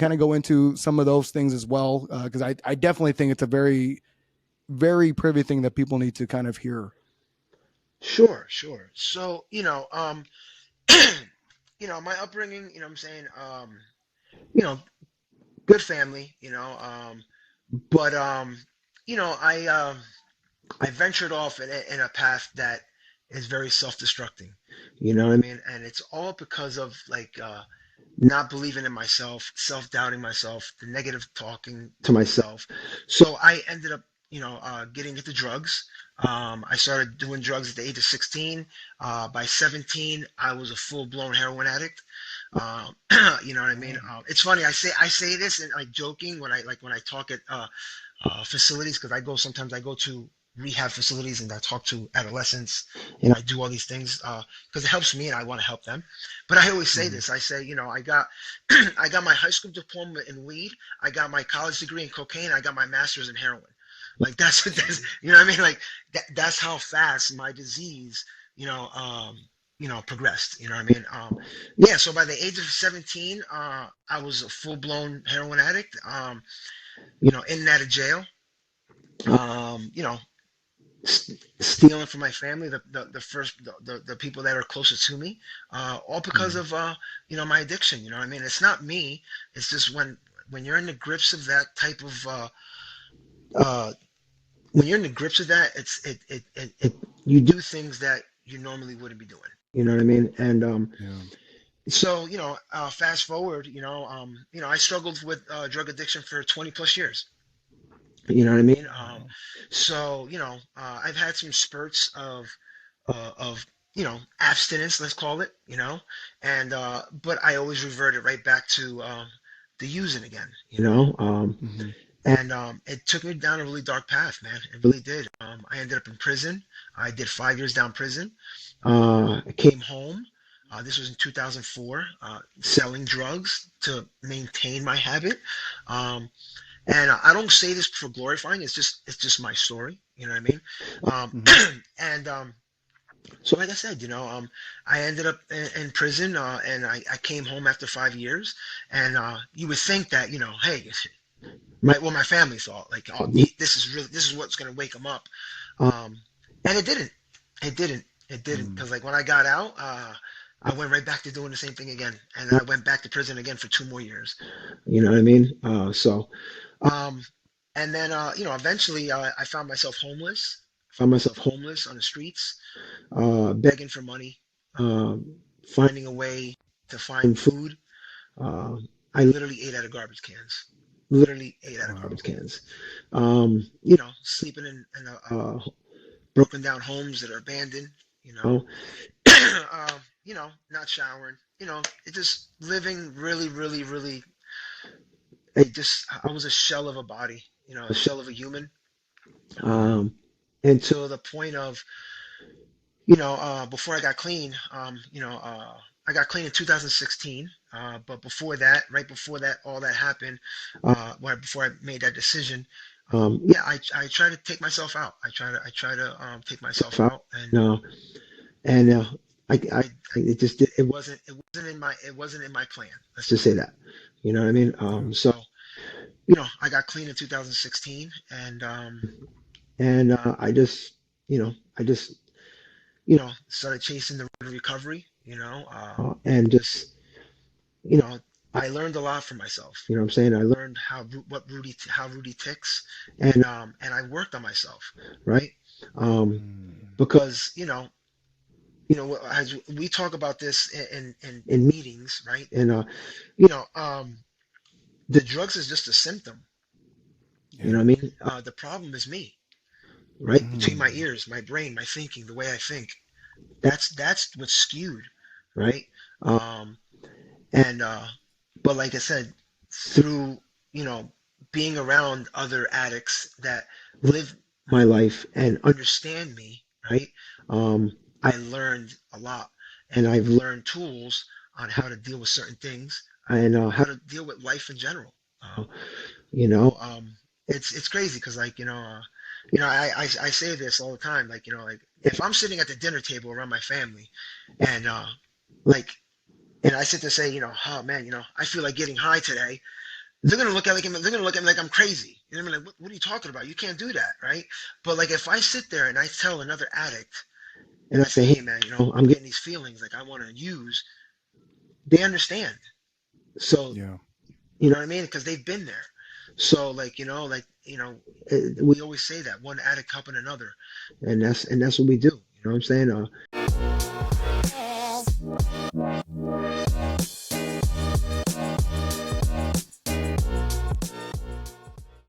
kind of go into some of those things as well? Because I definitely think it's a very, very privy thing that people need to kind of hear. Sure, sure. So, my upbringing, I'm saying, you know, good family, but I ventured off in a path that is very self-destructing. You know what I mean? And it's all because of like not believing in myself, self-doubting myself, the negative talking to myself. So I ended up, getting into drugs. I started doing drugs at the age of 16. By 17, I was a full-blown heroin addict. Um, you know what I mean? Damn. It's funny. I say this and like joking when I talk at facilities because sometimes I go to rehab facilities and I talk to adolescents and I do all these things because it helps me and I want to help them. But I always say Mhm. this. I say, I got I got my high school diploma in weed. I got my college degree in cocaine. I got my master's in heroin. Like that's Jeez. you know what I mean? Like that's how fast my disease, progressed. You know what I mean? Yeah. So by the age of 17, I was a full blown heroin addict. In and out of jail. Um, you know, Stealing from my family, the people that are closest to me, all because Mhm. of my addiction. You know what I mean? It's not me. It's just when you're in the grips of that type of uh, when you're in the grips of that, it you do things that you normally wouldn't be doing. You know what I mean? And Yeah. so fast forward, I struggled with drug addiction for 20 plus years. You know what I mean? Wow. So I've had some spurts of abstinence, let's call it, and but I always reverted right back to the using again, Hmm. and it took me down a really dark path, man. It really did. I ended up in prison. I did 5 years down prison. I came home. This was in 2004, selling drugs to maintain my habit. Um, and I don't say this for glorifying. It's just my story. You know what I mean? Hmm. And so, like I said, I ended up in prison, and I came home after 5 years. And you would think that, hey, my family thought like, oh, this is what's gonna wake him up. Um, and it didn't. It didn't. It didn't. Mm. Because like when I got out, I went right back to doing the same thing again, and I went back to prison again for 2 more years. You know what I mean? Um, and then eventually I found myself homeless. Found myself homeless on the streets, begging for money, finding a way to find food. Uh, I literally ate out of garbage cans. Literally ate out of Wow. garbage cans. Sleeping in broken down homes that are abandoned. You know, not showering. It just living really, really, really. I was a shell of a body. A shell of a human. Yeah. Um, and to the point of before I got clean, I got clean in 2016. But before that, right before that, all that happened, right before I made that decision, yeah, I try to take myself out. I try to take myself out, and it wasn't in my plan. Let's just say that. You know what I mean? Yeah. So I got clean in 2016, and I just started chasing the road to recovery, and just, you know, I learned a lot from myself. You know what I'm saying? I learned how Rudy ticks, and I worked on myself, right? Um, Mm. because as we talk about this in meetings, right? And you know, the drugs is just a symptom. You know Yeah. what I mean? The problem is me, right? Between my Mm. ears, my brain, my thinking, the way I think. That's what's skewed, right? Um, and but like I said, through you know being around other addicts that live my life and understand me, right? Um, I learned a lot, and I've learned tools on how to deal with certain things and how to deal with life in general. Uh, you know, it's crazy because like I say this all the time, like like if I'm sitting at the dinner table around my family, and like and I sit there say, oh man, I feel like getting high today. they're gonna look at me like I'm crazy. You know what I mean? Like, what are you talking about? You can't do that, right? But like if I sit there and I tell another addict and I say, hey man, I'm getting these feelings like I want to use, they understand. So Yeah. you know what I mean? Because they've been there. So we always say that one addict helping another, and that's what we do. You know what I'm saying?